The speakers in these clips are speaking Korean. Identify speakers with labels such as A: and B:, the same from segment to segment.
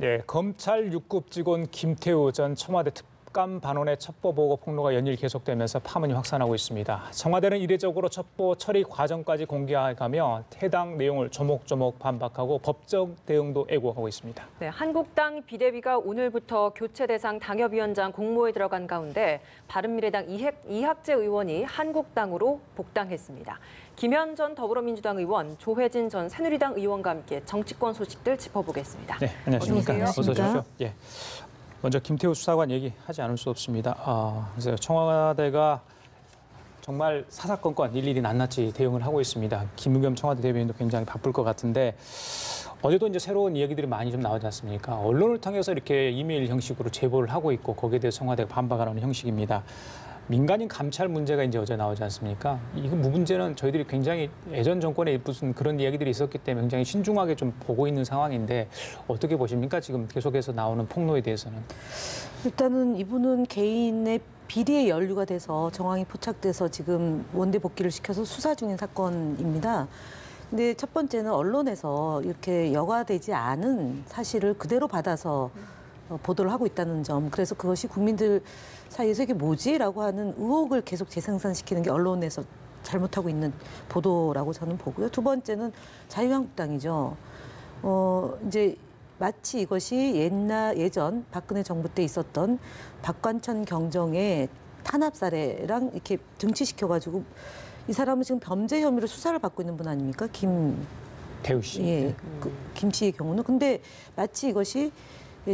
A: 예, 검찰 6급 직원 김태우 전 청와대 특감반원의 첩보 보고 폭로가 연일 계속되면서 파문이 확산하고 있습니다. 청와대는 이례적으로 첩보 처리 과정까지 공개하며 해당 내용을 조목조목 반박하고 법적 대응도 예고하고 있습니다.
B: 네, 한국당 비대위가 오늘부터 교체 대상 당협위원장 공모에 들어간 가운데 바른미래당 이학재 의원이 한국당으로 복당했습니다. 김현 전 더불어민주당 의원, 조혜진 전 새누리당 의원과 함께 정치권 소식들 짚어보겠습니다.
A: 네, 안녕하십니까.
B: 어서
A: 어서 오십시오. 예. 먼저 김태우 수사관 얘기하지 않을 수 없습니다. 그래서 청와대가 정말 사사건건 일일이 낱낱이 대응을 하고 있습니다. 김의겸 청와대 대변인도 굉장히 바쁠 것 같은데 어제도 이제 새로운 이야기들이 많이 좀 나오지 않습니까? 언론을 통해서 이렇게 이메일 형식으로 제보를 하고 있고 거기에 대해서 청와대가 반박하는 형식입니다. 민간인 감찰 문제가 이제 어제 나오지 않습니까? 이 문제는 저희들이 굉장히 예전 정권에 무슨 그런 이야기들이 있었기 때문에 굉장히 신중하게 좀 보고 있는 상황인데 어떻게 보십니까? 지금 계속해서 나오는 폭로에 대해서는.
C: 일단은 이분은 개인의 비리에 연루가 돼서 정황이 포착돼서 지금 원대 복귀를 시켜서 수사 중인 사건입니다. 근데 첫 번째는 언론에서 이렇게 여과되지 않은 사실을 그대로 받아서 보도를 하고 있다는 점. 그래서 그것이 국민들 사이에서 이게 뭐지라고 하는 의혹을 계속 재생산시키는 게 언론에서 잘못하고 있는 보도라고 저는 보고요. 두 번째는 자유한국당이죠. 이제 마치 이것이 예전 박근혜 정부 때 있었던 박관천 경정의 탄압 사례랑 이렇게 등치시켜가지고 이 사람은 지금 범죄 혐의로 수사를 받고 있는 분 아닙니까?
A: 태우 씨.
C: 예, 김 씨의 경우는. 근데 마치 이것이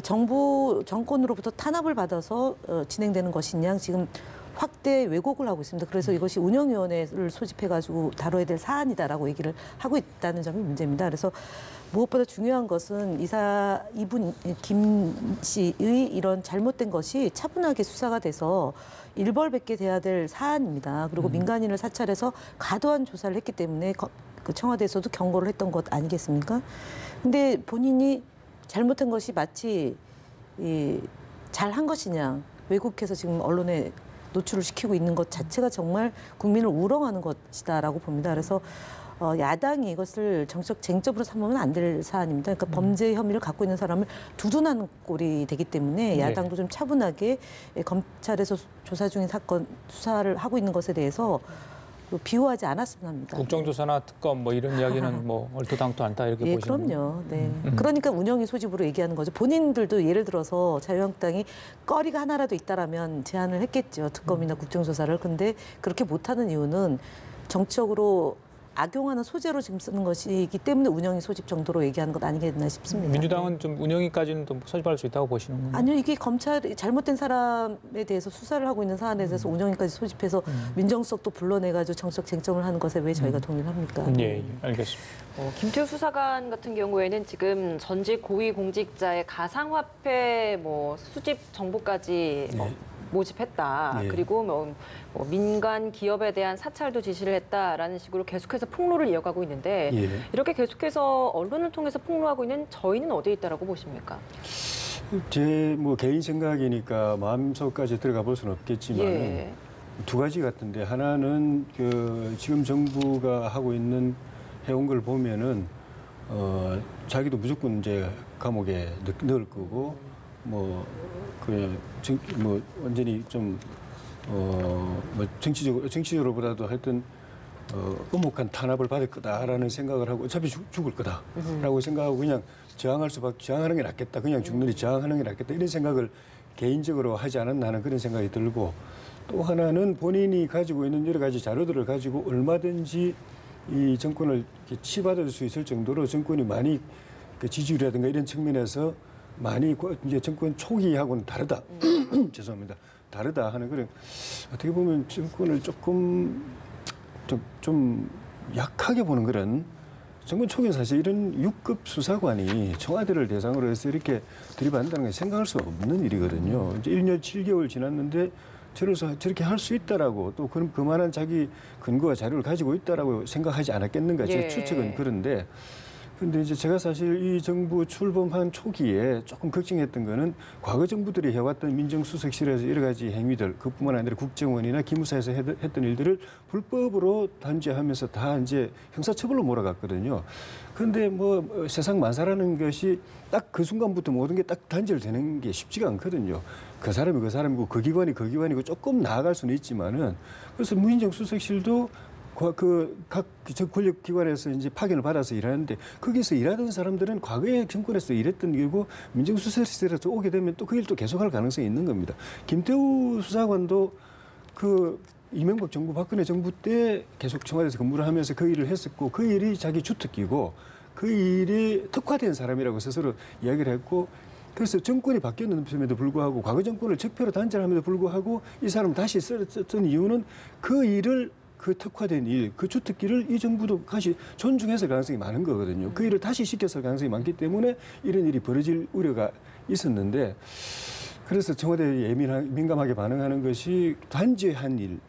C: 정권으로부터 탄압을 받아서 진행되는 것이냐 지금 확대 왜곡을 하고 있습니다. 그래서 이것이 운영위원회를 소집해가지고 다뤄야 될 사안이다라고 얘기를 하고 있다는 점이 문제입니다. 그래서 무엇보다 중요한 것은 이분 김 씨의 이런 잘못된 것이 차분하게 수사가 돼서 일벌백계 돼야 될 사안입니다. 그리고 민간인을 사찰해서 과도한 조사를 했기 때문에 그 청와대에서도 경고를 했던 것 아니겠습니까? 근데 본인이 잘못한 것이 마치 잘한 것이냐 왜곡해서 지금 언론에 노출을 시키고 있는 것 자체가 정말 국민을 우롱하는 것이다라고 봅니다. 그래서 야당이 이것을 정책 쟁점으로 삼으면 안 될 사안입니다. 그러니까 범죄 혐의를 갖고 있는 사람을 두둔하는 꼴이 되기 때문에 야당도 좀 차분하게 검찰에서 조사 중인 사건 수사를 하고 있는 것에 대해서 비호하지 않았으면 합니다.
A: 국정조사나 특검 뭐 이런 이야기는 뭐 얼토당토 않다 이렇게
C: 예,
A: 보시는
C: 그럼요. 네. 그러니까 운영위 소집으로 얘기하는 거죠. 본인들도 예를 들어서 자유한국당이 거리가 하나라도 있다라면 제안을 했겠죠. 특검이나 국정조사를. 근데 그렇게 못하는 이유는 정치적으로 악용하는 소재로 지금 쓰는 것이기 때문에 운영위 소집 정도로 얘기하는 것 아니겠나 싶습니다.
A: 민주당은 좀 운영위까지는 좀 소집할 수 있다고 보시는 건가요?
C: 아니요, 이게 검찰이 잘못된 사람에 대해서 수사를 하고 있는 사안에 대해서 운영위까지 소집해서 민정수석도 불러내가지고 정책 쟁점을 하는 것에 왜 저희가 동의를 합니까?
A: 예, 알겠습니다.
B: 김태우 수사관 같은 경우에는 지금 전직 고위공직자의 가상화폐 수집 정보까지 모집했다.
D: 예.
B: 그리고 민간 기업에 대한 사찰도 지시를 했다라는 식으로 계속해서 폭로를 이어가고 있는데
D: 예.
B: 이렇게 계속해서 언론을 통해서 폭로하고 있는 저희는 어디에 있다라고 보십니까?
D: 제 개인 생각이니까 마음속까지 들어가 볼 수는 없겠지만
B: 예.
D: 두 가지 같은데 하나는 지금 정부가 하고 있는 해온 걸 보면은 자기도 무조건 이제 감옥에 넣을 거고 완전히 좀 정치적으로보다도 하여튼 엄혹한 탄압을 받을 거다라는 생각을 하고 어차피 죽을 거다라고 생각하고 그냥 저항하는 게 낫겠다. 그냥 죽느니 저항하는 게 낫겠다. 이런 생각을 개인적으로 하지 않았나 하는 그런 생각이 들고 또 하나는 본인이 가지고 있는 여러 가지 자료들을 가지고 얼마든지 이 정권을 치받을 수 있을 정도로 정권이 많이 지지율이라든가 이런 측면에서 많이 이제 정권 초기하고는 다르다. 죄송합니다. 다르다 하는 그런 어떻게 보면 정권을 좀 약하게 보는 그런 정권 초기는 사실 이런 6급 수사관이 청와대를 대상으로 해서 이렇게 들이받는다는 게 생각할 수 없는 일이거든요. 이제 1년 7개월 지났는데 저렇게 할 수 있다라고 또 그만한 자기 근거와 자료를 가지고 있다라고 생각하지 않았겠는가 제 추측은 그런데 근데 이제 제가 사실 이 정부 출범한 초기에 조금 걱정했던 거는 과거 정부들이 해왔던 민정수석실에서 여러 가지 행위들, 그뿐만 아니라 국정원이나 기무사에서 했던 일들을 불법으로 단죄하면서 다 이제 형사처벌로 몰아갔거든요. 그런데 뭐 세상 만사라는 것이 딱 그 순간부터 모든 게 딱 단절되는 게 쉽지가 않거든요. 그 사람이 그 사람이고 그 기관이 그 기관이고 조금 나아갈 수는 있지만은 그래서 민정수석실도 각 권력기관에서 이제 파견을 받아서 일하는데 거기서 일하던 사람들은 과거에 정권에서 일했던 일이고 민정수석실에서 오게 되면 또 그 일도 계속할 가능성이 있는 겁니다. 김태우 수사관도 그 이명박 정부, 박근혜 정부 때 계속 청와대에서 근무를 하면서 그 일을 했었고 그 일이 자기 주특기고 그 일이 특화된 사람이라고 스스로 이야기를 했고 그래서 정권이 바뀌었음에도 불구하고 과거 정권을 적폐로 단절함에도 불구하고 이 사람을 다시 썼던 이유는 그 일을 그 특화된 일, 그 주특기를 이 정부도 다시 존중했을 가능성이 많은 거거든요. 그 일을 다시 시켰을 가능성이 많기 때문에 이런 일이 벌어질 우려가 있었는데 그래서 청와대에 민감하게 반응하는 것이 단죄한 일,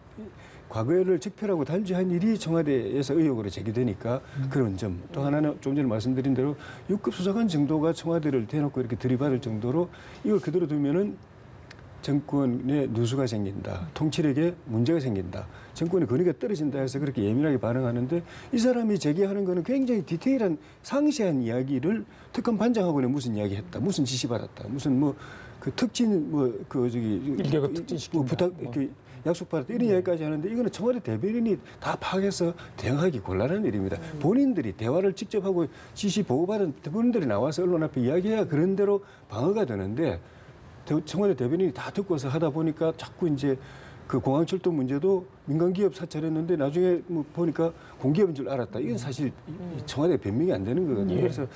D: 과거를 적폐라고 단죄한 일이 청와대에서 의혹으로 제기되니까 그런 점. 또 하나는 좀 전에 말씀드린 대로 6급 수사관 정도가 청와대를 대놓고 이렇게 들이받을 정도로 이걸 그대로 두면은 정권에 누수가 생긴다. 통치력에 문제가 생긴다. 정권의 권위가 떨어진다 해서 그렇게 예민하게 반응하는데 이 사람이 제기하는 거는 굉장히 디테일한 상세한 이야기를 특검 반장하고는 무슨 이야기 했다. 무슨 지시 받았다. 무슨 뭐 그 특진
A: 일개급 특진시킨다.
D: 부탁 약속받았다 이런 이야기까지 하는데 이거는 청와대 대변인이 다 파악해서 대응하기 곤란한 일입니다. 본인들이 대화를 직접 하고 지시 보고받은 본인들이 나와서 언론 앞에 이야기해야 그런 대로 방어가 되는데 청와대 대변인이 다 듣고서 하다 보니까 자꾸 이제 그 공항철도 문제도 민간기업 사찰했는데 나중에 뭐 보니까 공기업인 줄 알았다. 이건 사실 청와대 변명이 안 되는 거거든요.
A: 예.
D: 그래서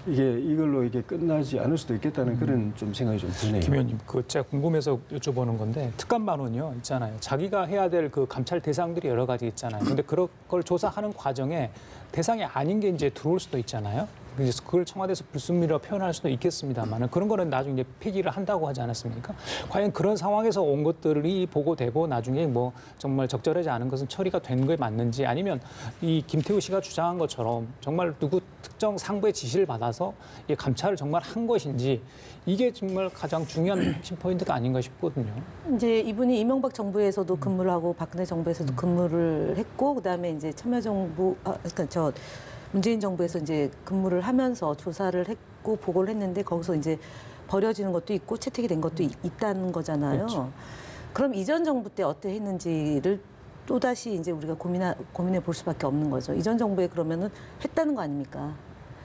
D: 이걸로 이게 끝나지 않을 수도 있겠다는 그런 좀 생각이 좀 드네요.
A: 김 의원님, 그 제가 궁금해서 여쭤보는 건데 특감반은요 있잖아요. 자기가 해야 될 그 감찰 대상들이 여러 가지 있잖아요. 근데 그걸 조사하는 과정에 대상이 아닌 게 이제 들어올 수도 있잖아요. 그래서 그걸 청와대에서 불순미로 표현할 수도 있겠습니다만 그런 거는 나중에 폐기를 한다고 하지 않았습니까? 과연 그런 상황에서 온 것들이 보고되고 나중에 뭐 정말 적절하지 않은 것은 처리가 된 게 맞는지 아니면 이 김태우 씨가 주장한 것처럼 정말 누구 특정 상부의 지시를 받아서 이 감찰을 정말 한 것인지 이게 정말 가장 중요한 핵심 포인트가 아닌가 싶거든요.
C: 이제 이분이 이명박 정부에서도 근무를 하고 박근혜 정부에서도 근무를 했고 그다음에 이제 참여정부 그러니까 문재인 정부에서 이제 근무를 하면서 조사를 했고 보고를 했는데 거기서 이제 버려지는 것도 있고 채택이 된 것도 있다는 거잖아요.
A: 그렇죠.
C: 그럼 이전 정부 때 어떻게 했는지를 또다시 이제 우리가 고민해 볼 수밖에 없는 거죠. 이전 정부에 그러면은 했다는 거 아닙니까?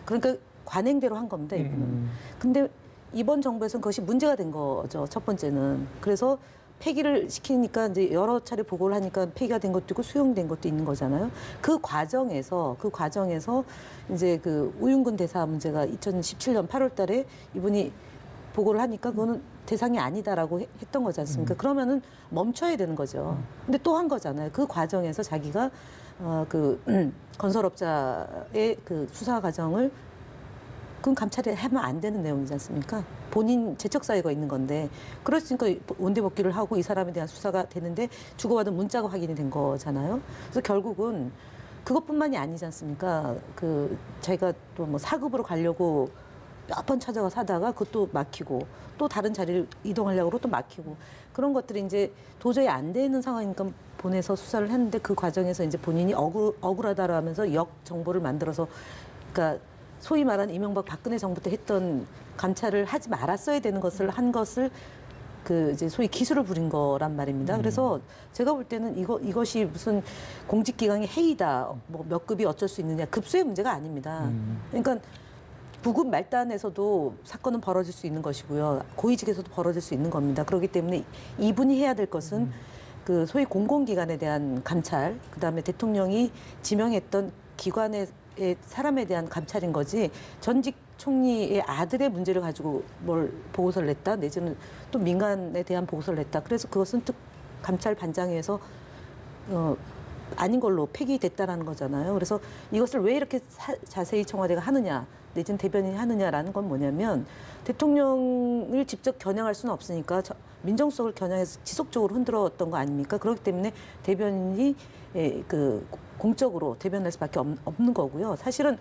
C: 그러니까 관행대로 한 겁니다, 이분은. 근데 이번 정부에서는 그것이 문제가 된 거죠. 첫 번째는. 그래서 폐기를 시키니까 이제 여러 차례 보고를 하니까 폐기가 된 것도 있고 수용된 것도 있는 거잖아요. 그 과정에서 이제 그 우윤근 대사 문제가 2017년 8월 달에 이분이 보고를 하니까 그거는 대상이 아니다라고 했던 거지 않습니까? 그러면은 멈춰야 되는 거죠. 근데 또 한 거잖아요. 그 과정에서 자기가 건설업자의 그 수사 과정을 그건 감찰을 하면 안 되는 내용이지 않습니까? 본인 재척 사유가 있는 건데 그랬으니까 원대 복귀를 하고 이 사람에 대한 수사가 되는데 주고받은 문자가 확인이 된 거잖아요. 그래서 결국은 그것뿐만이 아니지 않습니까? 그 자기가 또 뭐 사급으로 가려고 몇 번 찾아가 사다가 그것도 막히고 또 다른 자리를 이동하려고 또 막히고 그런 것들이 이제 도저히 안 되는 상황이니까 보내서 수사를 했는데 그 과정에서 이제 본인이 억울하다라 하면서 역 정보를 만들어서 그러니까 소위 말하는 이명박 박근혜 정부 때 했던 감찰을 하지 말았어야 되는 것을 한 것을 그 이제 소위 기술을 부린 거란 말입니다. 그래서 제가 볼 때는 이것이 무슨 공직기강의 해이다, 뭐 몇 급이 어쩔 수 있느냐 급수의 문제가 아닙니다. 그러니까 부급 말단에서도 사건은 벌어질 수 있는 것이고요. 고위직에서도 벌어질 수 있는 겁니다. 그렇기 때문에 이분이 해야 될 것은 그 소위 공공기관에 대한 감찰, 그다음에 대통령이 지명했던 기관의 사람에 대한 감찰인 거지 전직 총리의 아들의 문제를 가지고 뭘 보고서를 냈다 내지는 또 민간에 대한 보고서를 냈다. 그래서 그것은 감찰 반장회에서 아닌 걸로 폐기됐다라는 거잖아요. 그래서 이것을 왜 이렇게 자세히 청와대가 하느냐 내지는 대변인이 하느냐라는 건 뭐냐면 대통령을 직접 겨냥할 수는 없으니까 민정수석을 겨냥해서 지속적으로 흔들었던 거 아닙니까? 그렇기 때문에 대변인이 그 공적으로 대변할 수밖에 없는 거고요. 사실은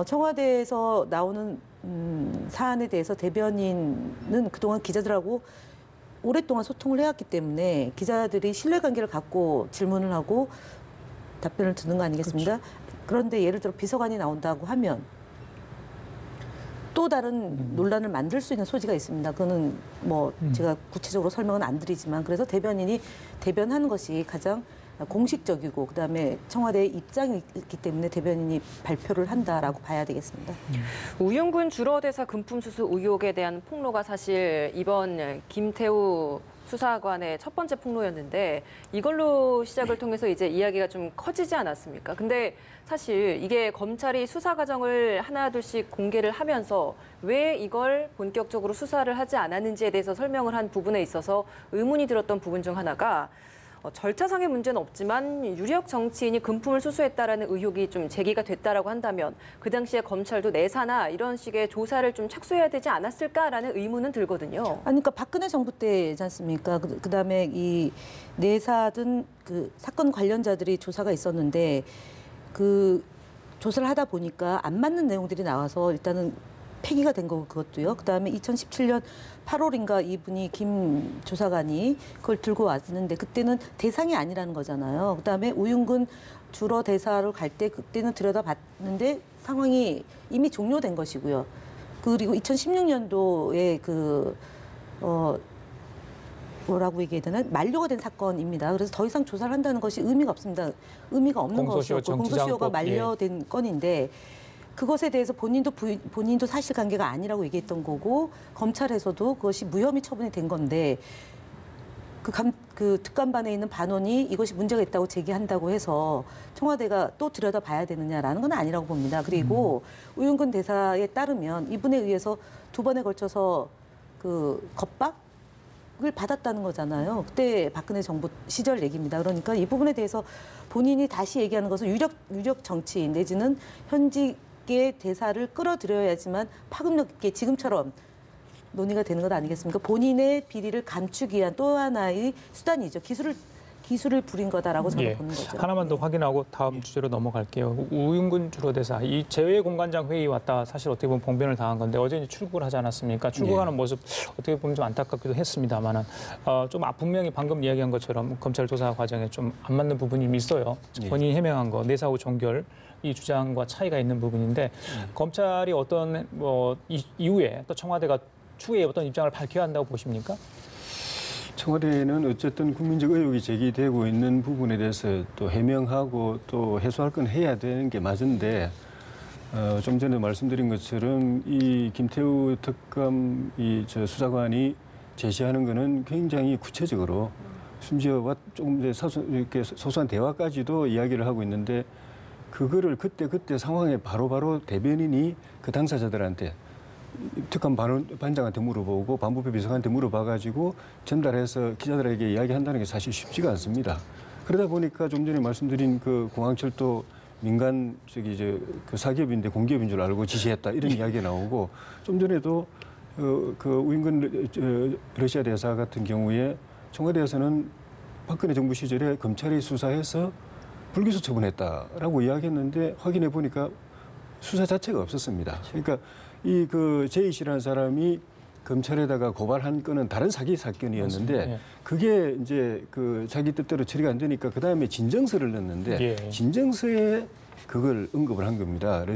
C: 청와대에서 나오는 사안에 대해서 대변인은 그동안 기자들하고 오랫동안 소통을 해왔기 때문에 기자들이 신뢰관계를 갖고 질문을 하고 답변을 듣는 거 아니겠습니까? 그런데 예를 들어 비서관이 나온다고 하면 또 다른 논란을 만들 수 있는 소지가 있습니다. 그거는 뭐 제가 구체적으로 설명은 안 드리지만 그래서 대변인이 대변하는 것이 가장 공식적이고 그다음에 청와대의 입장이 있기 때문에 대변인이 발표를 한다라고 봐야 되겠습니다.
B: 우윤근 주로대사 금품 수수 의혹에 대한 폭로가 사실 이번 김태우 수사관의 첫 번째 폭로였는데 이걸로 시작을 통해서 이제 이야기가 좀 커지지 않았습니까? 근데 사실 이게 검찰이 수사 과정을 하나둘씩 공개를 하면서 왜 이걸 본격적으로 수사를 하지 않았는지에 대해서 설명을 한 부분에 있어서 의문이 들었던 부분 중 하나가 절차상의 문제는 없지만 유력 정치인이 금품을 수수했다라는 의혹이 좀 제기가 됐다라고 한다면 그 당시에 검찰도 내사나 이런 식의 조사를 좀 착수해야 되지 않았을까라는 의문은 들거든요.
C: 아니, 그러니까 박근혜 정부 때지 않습니까? 그다음에 이 내사든 그 사건 관련자들이 조사가 있었는데 그 조사를 하다 보니까 안 맞는 내용들이 나와서 일단은 폐기가 된 거고 그것도요. 그다음에 2017년 8월인가 이분이 김 조사관이 그걸 들고 왔는데 그때는 대상이 아니라는 거잖아요. 그다음에 우윤근 주로 대사를 갈 때 그때는 들여다봤는데 상황이 이미 종료된 것이고요. 그리고 2016년도에 뭐라고 얘기해야 되나? 만료가 된 사건입니다. 그래서 더 이상 조사를 한다는 것이 의미가 없습니다. 의미가 없는
A: 공소시효
C: 것이었고 공소시효가 만료된 건인데 그것에 대해서 본인도 사실관계가 아니라고 얘기했던 거고 검찰에서도 그것이 무혐의 처분이 된 건데 그 특감반에 있는 반원이 이것이 문제가 있다고 제기한다고 해서 청와대가 또 들여다봐야 되느냐라는 건 아니라고 봅니다. 그리고 우윤근 대사에 따르면 이분에 의해서 2번에 걸쳐서 그 겁박을 받았다는 거잖아요. 그때 박근혜 정부 시절 얘기입니다. 그러니까 이 부분에 대해서 본인이 다시 얘기하는 것은 유력 정치인 내지는 현직의 대사를 끌어들여야지만 파급력 있게 지금처럼 논의가 되는 것 아니겠습니까? 본인의 비리를 감추기 위한 또 하나의 수단이죠. 기술을 부린 거다라고 저는 보는 거죠.
A: 하나만 더 확인하고 다음 주제로 넘어갈게요. 우윤근 주로대사 이 재외공관장 회의 왔다 사실 어떻게 보면 봉변을 당한 건데 어제 이제 출국을 하지 않았습니까? 출국하는 모습 어떻게 보면 좀 안타깝기도 했습니다만은 좀 분명히 방금 이야기한 것처럼 검찰 조사 과정에 좀 안 맞는 부분이 있어요. 본인이 해명한 거 내사 후 종결 이 주장과 차이가 있는 부분인데 검찰이 어떤 이후에 또 청와대가 추후에 어떤 입장을 밝혀야 한다고 보십니까?
D: 청와대는 어쨌든 국민적 의혹이 제기되고 있는 부분에 대해서 또 해명하고 또 해소할 건 해야 되는 게 맞은데 좀 전에 말씀드린 것처럼 이 김태우 특검 수사관이 제시하는 거는 굉장히 구체적으로 심지어 조금 이렇게 소소한 대화까지도 이야기를 하고 있는데 그거를 그때 상황에 바로바로 대변인이 그 당사자들한테 특검 반장한테 물어보고 반부패 비서관한테 물어봐가지고 전달해서 기자들에게 이야기한다는 게 사실 쉽지가 않습니다. 그러다 보니까 좀 전에 말씀드린 그 공항철도 민간 그 사기업인데 공기업인 줄 알고 지시했다 이런 이야기가 나오고 좀 전에도 그 우윤근 러시아 대사 같은 경우에 청와대에서는 박근혜 정부 시절에 검찰이 수사해서 불기소 처분했다라고 이야기했는데 확인해 보니까 수사 자체가 없었습니다. 그러니까 그 제이 씨라는 사람이 검찰에다가 고발한 건은 다른 사기 사건이었는데 그게 이제 그 자기 뜻대로 처리가 안 되니까 그 다음에 진정서를 넣었는데 진정서에 그걸 언급을 한 겁니다.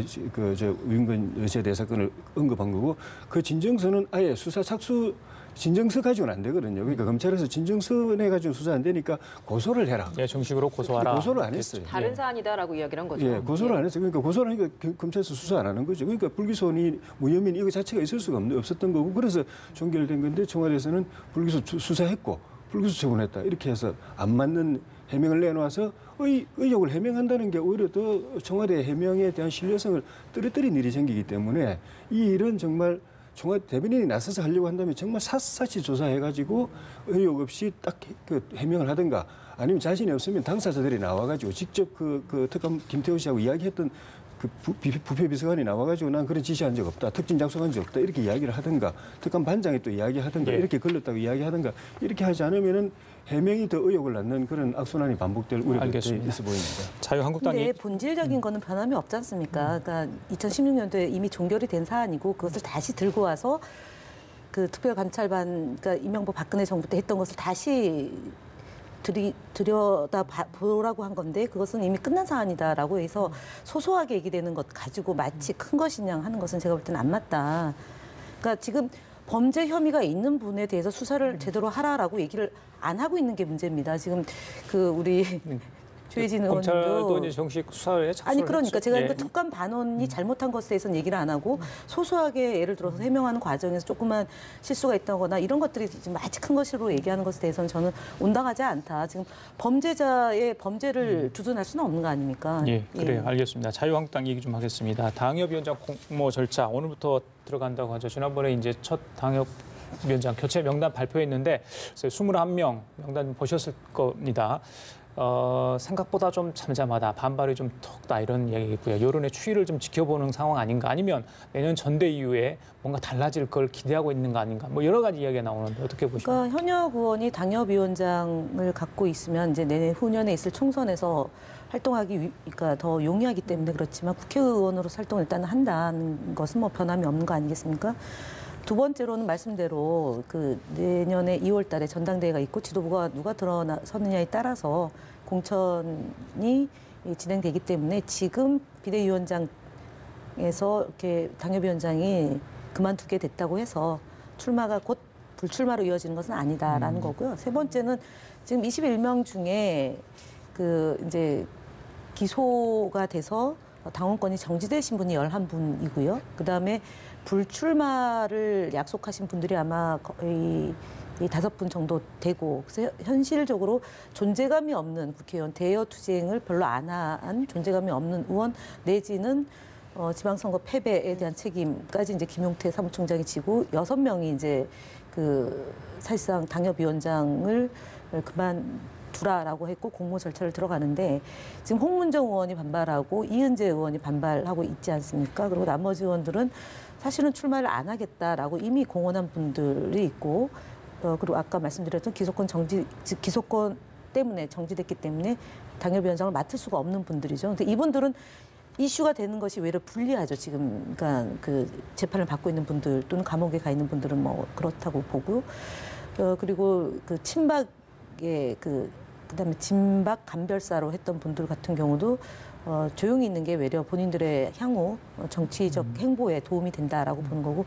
D: 우윤근 러시아 대사건을 언급한 거고 그 진정서는 아예 수사 착수 진정서 가지고는 안 되거든요. 그러니까 검찰에서 진정서 내 가지고 수사 안 되니까 고소를 해라.
A: 정식으로 고소하라.
D: 고소를 안 했어요.
B: 다른 사안이다라고 이야기를 한 거죠.
D: 고소를 안 했어요. 그러니까 고소를 하니까 검찰에서 수사 안 하는 거죠. 그러니까 불기소니 무혐의니 이거 자체가 있을 수가 없었던 거고 그래서 종결된 건데 청와대에서는 불기소 수사했고 불기소 처분했다. 이렇게 해서 안 맞는 해명을 내놓아서 의혹을 해명한다는 게 오히려 더 청와대 해명에 대한 신뢰성을 떨어뜨린 일이 생기기 때문에 이 일은 정말 청와대 대변인이 나서서 하려고 한다면 정말 샅샅이 조사해가지고 의혹 없이 딱 그 해명을 하든가 아니면 자신이 없으면 당사자들이 나와가지고 직접 그 특검 김태우 씨하고 이야기했던 그 부패 비서관이 나와가지고 난 그런 지시한 적 없다, 특진 작성한 적 없다 이렇게 이야기를 하든가, 특감 반장이 또 이야기하든가,
A: 예.
D: 이렇게 걸렸다고 이야기하든가 이렇게 하지 않으면은 해명이 더 의혹을 낳는 그런 악순환이 반복될 우려가
A: 알겠습니다.
D: 있어 보입니다.
A: 자유한국당이
C: 근데 본질적인 거는 변함이 없지 않습니까? 그러니까 2016년도에 이미 종결이 된 사안이고 그것을 다시 들고 와서 그 특별감찰반, 그러니까 이명박 박근혜 정부 때 했던 것을 다시 들여다 보라고 한 건데 그것은 이미 끝난 사안이다라고 해서 소소하게 얘기되는 것 가지고 마치 큰 것이냐 하는 것은 제가 볼 때는 안 맞다. 그러니까 지금 범죄 혐의가 있는 분에 대해서 수사를 제대로 하라라고 얘기를 안 하고 있는 게 문제입니다. 지금 그 우리 조혜진
A: 검찰도
C: 의원님도
A: 이제 정식 수사에 착수를
C: 아니 그러니까
A: 했죠.
C: 제가
A: 예.
C: 그 특감 반원이 잘못한 것에 대해서는 얘기를 안 하고 소소하게 예를 들어서 해명하는 과정에서 조그만 실수가 있다거나 이런 것들이 지금 아주 큰 것으로 얘기하는 것에 대해서는 저는 온당하지 않다. 지금 범죄자의 범죄를 두둔할 수는 없는 거 아닙니까?
A: 예, 그래요. 알겠습니다. 자유한국당 얘기 좀 하겠습니다. 당협위원장 공모 절차 오늘부터 들어간다고 하죠. 지난번에 이제 첫 당협위원장 교체 명단 발표했는데 21명 명단 보셨을 겁니다. 생각보다 좀 잠잠하다, 반발이 좀 턱다 이런 얘기고요. 여론의 추이를 좀 지켜보는 상황 아닌가, 아니면 내년 전대 이후에 뭔가 달라질 걸 기대하고 있는 거 아닌가, 뭐 여러 가지 이야기가 나오는데 어떻게 보십니까?
C: 그러니까 현역 의원이 당협위원장을 갖고 있으면 이제 내후년에 있을 총선에서 활동하기 그러니까 더 용이하기 때문에 그렇지만 국회의원으로 활동을 일단 한다는 것은 뭐 변함이 없는 거 아니겠습니까? 두 번째로는 말씀대로 그 내년에 2월 달에 전당대회가 있고 지도부가 누가 들어서느냐에 따라서 공천이 진행되기 때문에 지금 비대위원장에서 이렇게 당협위원장이 그만두게 됐다고 해서 출마가 곧 불출마로 이어지는 것은 아니다라는 거고요. 세 번째는 지금 21명 중에 그 이제 기소가 돼서 당원권이 정지되신 분이 11분이고요. 그다음에 불출마를 약속하신 분들이 아마 거의 5분 정도 되고, 그래서 현실적으로 존재감이 없는 국회의원, 대여 투쟁을 별로 안 한 존재감이 없는 의원 내지는 지방선거 패배에 대한 책임까지 이제 김용태 사무총장이 지고 6명이 이제 그 사실상 당협위원장을 그만두라라고 했고 공모 절차를 들어가는데, 지금 홍문정 의원이 반발하고 이은재 의원이 반발하고 있지 않습니까? 그리고 나머지 의원들은 사실은 출마를 안 하겠다라고 이미 공언한 분들이 있고, 그리고 아까 말씀드렸던 기소권 때문에 정지됐기 때문에 당협위원장을 맡을 수가 없는 분들이죠. 근데 이분들은 이슈가 되는 것이 외려 불리하죠. 지금 그러니까 그 재판을 받고 있는 분들 또는 감옥에 가 있는 분들은 뭐 그렇다고 보고, 그리고 그 친박의 그다음에 진박 감별사로 했던 분들 같은 경우도 조용히 있는 게 외려 본인들의 향후 정치적 행보에 도움이 된다라고 보는 거고,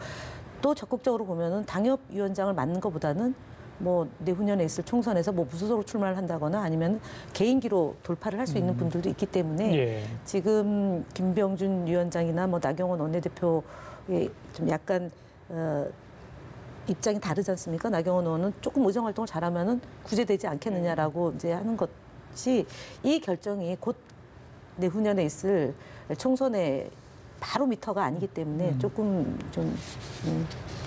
C: 또 적극적으로 보면은 당협위원장을 맡는 것보다는 뭐 내후년에 있을 총선에서 뭐 무소속으로 출마를 한다거나 아니면 개인기로 돌파를 할 수 있는 분들도 있기 때문에
A: 예.
C: 지금 김병준 위원장이나 뭐 나경원 원내대표의 좀 약간 입장이 다르지 않습니까? 나경원 의원은 조금 의정 활동을 잘하면은 구제되지 않겠느냐라고 이제 하는 것이, 이 결정이 곧 내후년에 있을 총선에 바로 미터가 아니기 때문에 조금 좀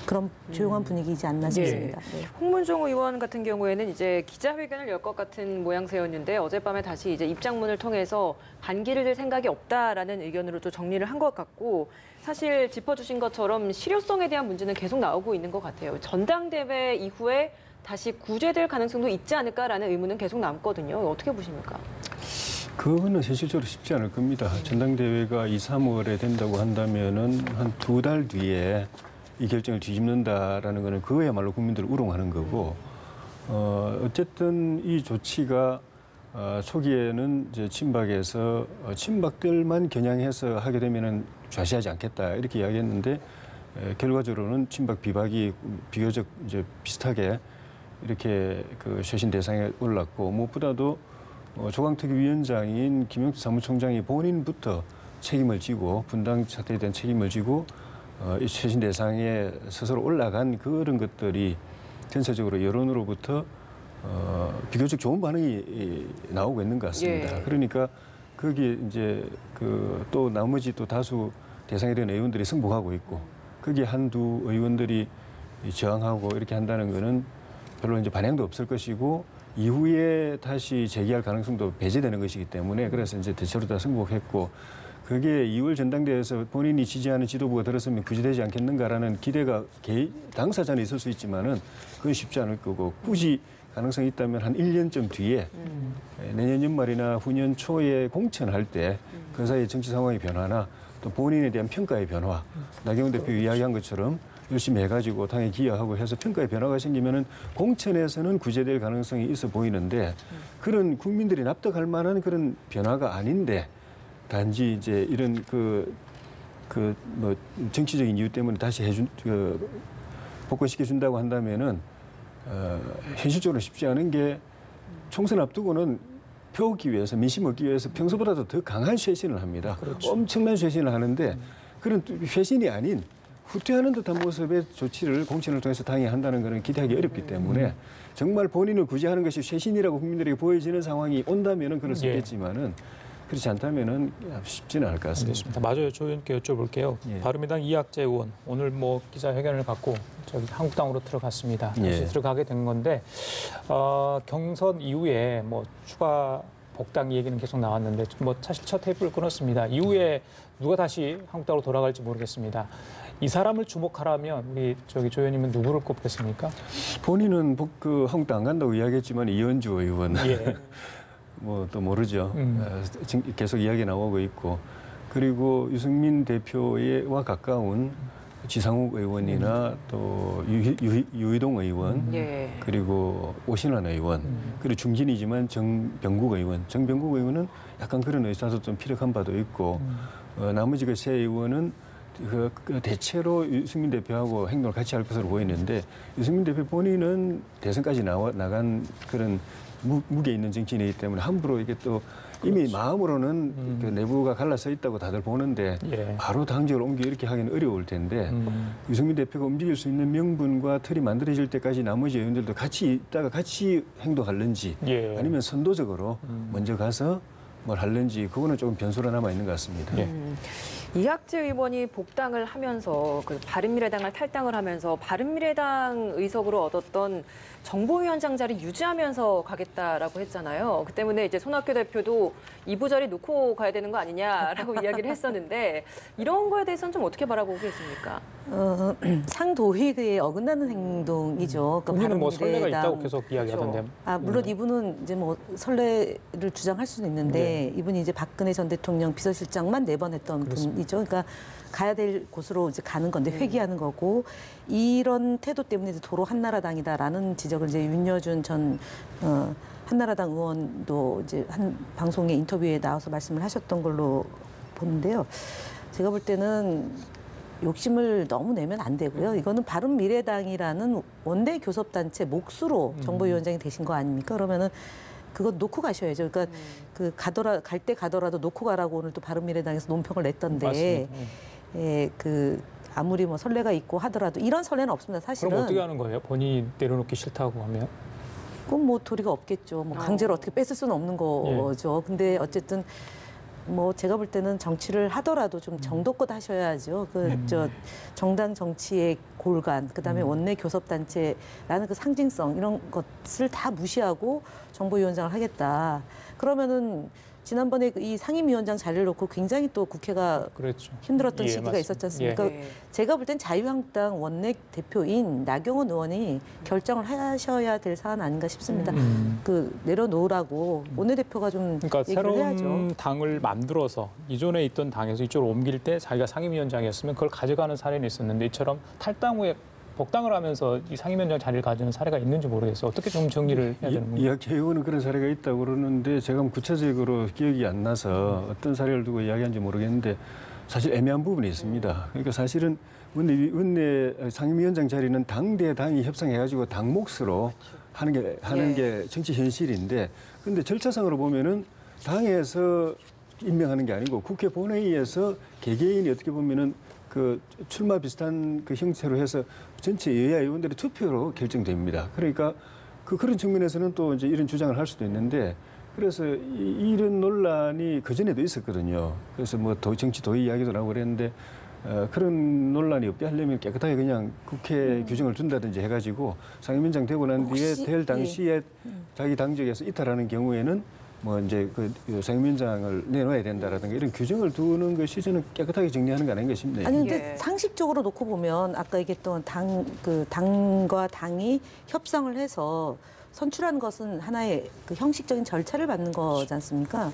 C: 그런 조용한 분위기이지 않나 싶습니다. 네.
B: 홍문종 의원 같은 경우에는 이제 기자회견을 열 것 같은 모양새였는데 어젯밤에 다시 이제 입장문을 통해서 반기를 들 생각이 없다라는 의견으로 좀 정리를 한 것 같고, 사실 짚어주신 것처럼 실효성에 대한 문제는 계속 나오고 있는 것 같아요. 전당대회 이후에 다시 구제될 가능성도 있지 않을까라는 의문은 계속 남거든요. 어떻게 보십니까?
D: 그거는 현실적으로 쉽지 않을 겁니다. 전당대회가 2, 3월에 된다고 한다면은 한 2달 뒤에 이 결정을 뒤집는다라는 거는 그거야말로 국민들을 우롱하는 거고, 어쨌든 이 조치가 초기에는 이제 친박에서 친박들만 겨냥해서 하게 되면은 좌시하지 않겠다 이렇게 이야기했는데, 결과적으로는 친박 비박이 비교적 이제 비슷하게 이렇게 그 쇄신 대상에 올랐고, 무엇보다도 조강특위 위원장인 김용태 사무총장이 본인부터 책임을 지고 분당 사태에 대한 책임을 지고 이 쇄신 대상에 스스로 올라간 그런 것들이 전체적으로 여론으로부터 비교적 좋은 반응이 나오고 있는 것 같습니다.
B: 예.
D: 그러니까 거기에 이제 그 또 나머지 또 다수 대상에 대한 의원들이 승복하고 있고, 거기에 한두 의원들이 저항하고 이렇게 한다는 거는 별로 이제 반향도 없을 것이고, 이후에 다시 재기할 가능성도 배제되는 것이기 때문에, 그래서 이제 대체로 다 승복했고, 그게 2월 전당대회에서 본인이 지지하는 지도부가 들었으면 구제되지 않겠는가라는 기대가 당사자는 있을 수 있지만은 그건 쉽지 않을 거고 굳이 가능성이 있다면 한 1년쯤 뒤에 내년 연말이나 후년 초에 공천할 때 그 사이에 정치 상황의 변화나 또 본인에 대한 평가의 변화, 나경원 대표 이야기한 것처럼 열심히 해가지고 당에 기여하고 해서 평가의 변화가 생기면은 공천에서는 구제될 가능성이 있어 보이는데 그런 국민들이 납득할 만한 그런 변화가 아닌데 단지 이제 이런 뭐 정치적인 이유 때문에 다시 복권시켜 준다고 한다면은 현실적으로 쉽지 않은 게 총선 앞두고는 표 얻기 위해서 민심 얻기 위해서 평소보다도 더 강한 쇄신을 합니다.
A: 그렇죠.
D: 엄청난 쇄신을 하는데 그런 쇄신이 아닌 후퇴하는 듯한 모습의 조치를 공천을 통해서 당이 한다는 것은 기대하기 어렵기 때문에 정말 본인을 구제하는 것이 쇄신이라고 국민들에게 보여지는 상황이 온다면은 그럴 수 있겠지만은 그렇지 않다면은 쉽지는 않을 것 같습니다.
A: 알겠습니다. 마저 조 의원께 여쭤볼게요.
D: 예.
A: 바른미당 이학재 의원 오늘 뭐 기자회견을 갖고 저기 한국당으로 들어갔습니다. 다시
D: 예.
A: 들어가게 된 건데 경선 이후에 뭐 추가 복당 얘기는 계속 나왔는데 뭐 사실 첫 테이프를 끊었습니다. 이후에 누가 다시 한국당으로 돌아갈지 모르겠습니다. 이 사람을 주목하라면 우리 저기 조 의원님은 누구를 꼽겠습니까?
D: 본인은 한국당 안 간다고 이야기했지만 이현주 의원.
A: 예.
D: 뭐 또 모르죠. 계속 이야기 나오고 있고 그리고 유승민 대표와 가까운 지상욱 의원이나 또 유희동 의원
B: 예.
D: 그리고 오신환 의원 그리고 중진이지만 정병국 의원. 정병국 의원은 약간 그런 의사도 좀 피력한 바도 있고 나머지 그 세 의원은 대체로 유승민 대표하고 행동을 같이 할 것으로 보이는데 유승민 대표 본인은 대선까지 나간 그런 무게 있는 정치인이기 때문에 함부로 이게 또 이미 마음으로는 그 내부가 갈라서 있다고 다들 보는데
A: 예.
D: 바로 당적을 옮겨 이렇게 하기는 어려울 텐데 유승민 대표가 움직일 수 있는 명분과 틀이 만들어질 때까지 나머지 의원들도 같이 있다가 같이 행동할는지
A: 예.
D: 아니면 선도적으로 먼저 가서 뭘 할는지 그거는 조금 변수로 남아 있는 것 같습니다.
A: 예.
B: 이학재 의원이 복당을 하면서 그 바른미래당을 탈당을 하면서 바른미래당 의석으로 얻었던 정보위원장 자리 유지하면서 가겠다라고 했잖아요. 그 때문에 이제 손학규 대표도 이 부자리 놓고 가야 되는 거 아니냐라고 이야기를 했었는데 이런 거에 대해서는 좀 어떻게 바라보고 계십니까?
C: 상도의에 어긋나는 행동이죠. 그러니까
A: 본인은 뭐 선례가
C: 바른미래당.
A: 있다고 계속 이야기하던데.
C: 물론 이분은 이제 뭐 선례를 주장할 수는 있는데 이분이 이제 박근혜 전 대통령 비서실장만 4번 했던 분이죠. 그러니까 가야 될 곳으로 이제 가는 건데 회귀하는 거고 이런 태도 때문에 이제 도로 한나라당이다라는 지적을 이제 윤여준 전 한나라당 의원도 이제 한 방송의 인터뷰에 나와서 말씀을 하셨던 걸로 보는데요. 제가 볼 때는 욕심을 너무 내면 안 되고요. 이거는 바른미래당이라는 원내 교섭단체 몫으로 정보위원장이 되신 거 아닙니까? 그러면은 그거 놓고 가셔야죠. 그러니까 갈 때 가더라도 놓고 가라고 오늘 또 바른미래당에서 논평을 냈던데,
A: 맞습니다.
C: 아무리 뭐 선례가 있고 하더라도 이런 선례는 없습니다. 사실은.
A: 그럼 어떻게 하는 거예요? 본인이 내려놓기 싫다고 하면?
C: 그건 뭐 도리가 없겠죠. 뭐 강제로 어떻게 뺏을 수는 없는 거죠. 근데 어쨌든 뭐 제가 볼 때는 정치를 하더라도 좀 정도껏 하셔야죠. 정당 정치의 골간, 그다음에 원내 교섭단체라는 그 상징성 이런 것을 다 무시하고 정보위원장을 하겠다. 그러면은 지난번에 이 상임위원장 자리를 놓고 굉장히 또 국회가
A: 그렇죠.
C: 힘들었던
A: 예,
C: 시기가
A: 맞습니다.
C: 있었지 않습니까?
B: 예.
C: 제가 볼 땐 자유한국당 원내 대표인 나경원 의원이 결정을 하셔야 될 사안 아닌가 싶습니다. 내려놓으라고 원내대표가 좀
A: 그러니까
C: 얘기를
A: 새로운
C: 해야죠.
A: 당을 만들어서 이전에 있던 당에서 이쪽으로 옮길 때 자기가 상임위원장이었으면 그걸 가져가는 사례는 있었는데 이처럼 탈당 후에 복당을 하면서 이 상임위원장 자리를 가지는 사례가 있는지 모르겠어요. 어떻게 좀 정리를 해야 되는 건가요?
D: 이학재 의원은 그런 사례가 있다고 그러는데 제가 구체적으로 기억이 안 나서 어떤 사례를 두고 이야기한지 모르겠는데 사실 애매한 부분이 있습니다. 그러니까 사실은 원내 상임위원장 자리는 당이 협상해가지고 당 몫으로 하는 게 정치 현실인데 근데 절차상으로 보면은 당에서 임명하는 게 아니고 국회 본회의에서 개개인이 어떻게 보면은 그 출마 비슷한 그 형태로 해서 전체 여야 의원들의 투표로 결정됩니다. 그러니까 그런 측면에서는 또 이제 이런 주장을 할 수도 있는데 그래서 이런 논란이 그전에도 있었거든요. 그래서 뭐 정치 도의 이야기도 나오고 그랬는데 그런 논란이 없게 하려면 깨끗하게 그냥 국회 규정을 둔다든지 해가지고 상임위원장 되고 난 뒤에 될 당시에 자기 당적에서 이탈하는 경우에는 뭐 이제 그 상임위원장을 내놓아야 된다라든가 이런 규정을 두는 것이 저는 깨끗하게 정리하는 거 아닌가 싶네요.
C: 아니 근데
B: 예.
C: 상식적으로 놓고 보면 아까 얘기했던 당과 당이 협상을 해서 선출한 것은 하나의 그 형식적인 절차를 받는 거지 않습니까?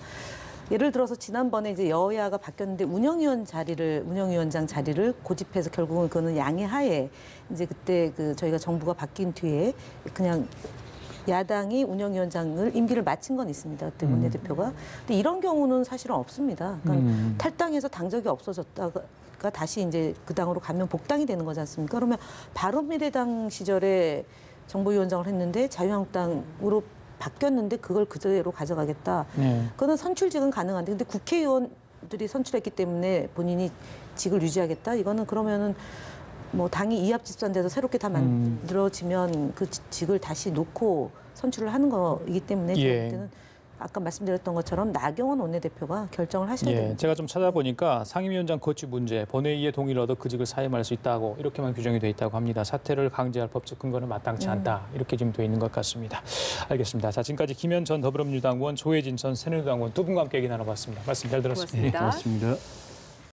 C: 예를 들어서 지난번에 이제 여야가 바뀌었는데 운영위원장 자리를 고집해서 결국은 그거는 양해하에 이제 그때 그 저희가 정부가 바뀐 뒤에 그냥 야당이 운영위원장을 임기를 마친 건 있습니다. 그때 원내대표가. 근데 이런 경우는 사실은 없습니다. 그러니까 탈당해서 당적이 없어졌다가 다시 이제 그 당으로 가면 복당이 되는 거지 않습니까? 그러면 바른미래당 시절에 정보위원장을 했는데 자유한국당으로 바뀌었는데 그걸 그대로 가져가겠다.
A: 네.
C: 그거는 선출직은 가능한데 근데 국회의원들이 선출했기 때문에 본인이 직을 유지하겠다. 이거는 그러면은 뭐 당이 이합집산돼서 새롭게 다 만들어지면 그 직을 다시 놓고 선출을 하는 거이기 때문에 제가
A: 예.
C: 볼 때는 아까 말씀드렸던 것처럼 나경원 원내대표가 결정을 하셔야
A: 예,
C: 됩니다.
A: 제가 좀 찾아보니까 상임위원장 거취 문제, 본회의의 동의를 얻어 그 직을 사임할 수 있다고 이렇게만 규정이 돼 있다고 합니다. 사퇴를 강제할 법적 근거는 마땅치 않다. 이렇게 지금 돼 있는 것 같습니다. 알겠습니다. 자, 지금까지 김현 전 더불어민주당 의원, 조혜진 전 새누리당 의원 두 분과 함께 얘기 나눠봤습니다. 말씀 잘 들었습니다.
B: 고맙습니다.
D: 고맙습니다.